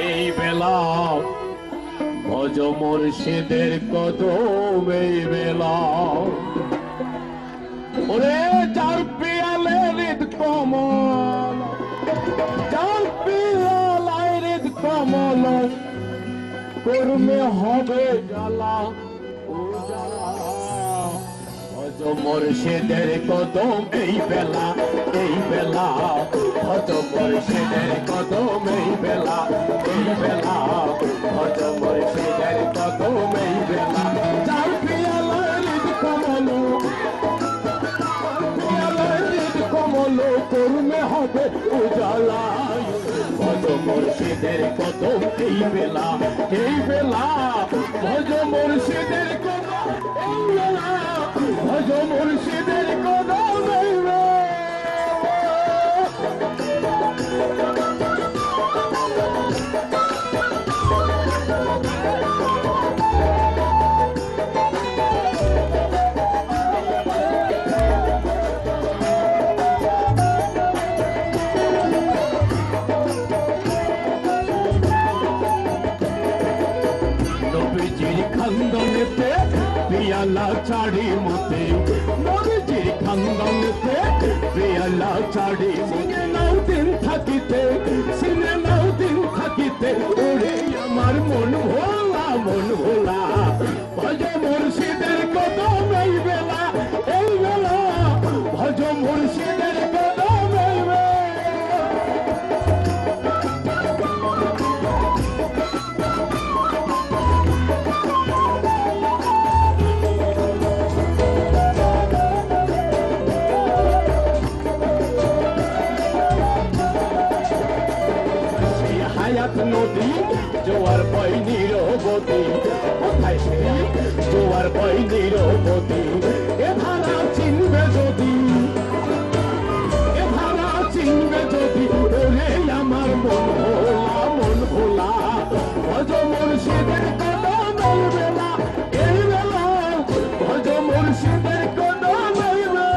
এই বেলা ভজ মুর্শিদের কদম, এই বেলা ওরে যার পিয়ালে হৃদ কমল, যার পিয়ালায় হৃদ কমল, কর্মে হবে জ্বালা ও জ্বালা। ভজ মুর্শিদের কদম, এই বেলা, এই বেলা ভজ মুর্শিদের কদম, এই বেলা, এই বেলা ভজ মুর্শিদের কদম, এই বেলা যার পিয়ালায় হৃদ কমল, কমল কর্মে হবে উজালা। ভজ মুর্শিদের কদম, এই বেলা, এই বেলা ভজ মুর্শিদের কদম, এই বেলা ভজ মুর্শিদের কদম, এই বেলা। খান্দনেতে পিয়ালা চাড়ি মতে, নবীজির খান্দনেতে পিয়ালা চাড়ি মতে, নাও দিন থাকিতে, সিনে নাও দিন থাকিতে, ওরে আমার মন ভোলা, মন ভোলা। ভজ মুর্শিদের কদম, এই বেলা, এই বেলা ভজ মুর্শিদের কদম, এই বেলা। হায়াত নদী জোয়ার বই নিরবতী, কোথায় সেই জোয়ার বই নিরবতী। এ ধারা চিনবে যদি, এ ধারা চিনবে যদি, ওরে আমার মন ভোলা, মন ভোলা। ভজ মুর্শিদের কদম, এই বেলা, এই বেলা ভজ মুর্শিদের কদম, এই বেলা।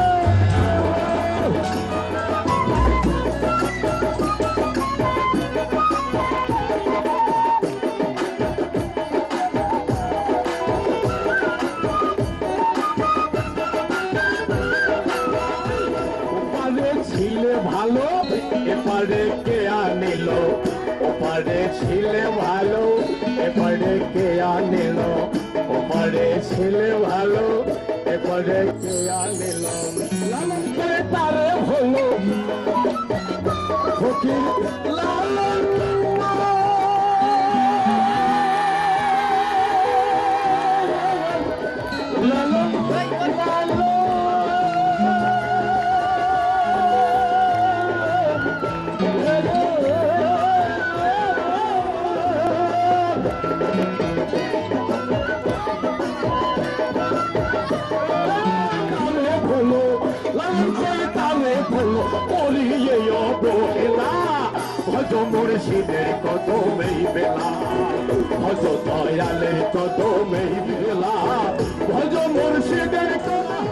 ছিলে ভালো এপারে কে আনিল, ওপারে ছিলে ভালো এপারে কে আনিল, ওপারে ছিলে ভালো এপারে কে আনিল। লালন করে তারে হলো ফকির, লালন লালন ভজ মুর্শিদের কদম, এই বেলা, ভজ দয়ালের কদম, এই বেলা ভজ মুর্শিদের কদম।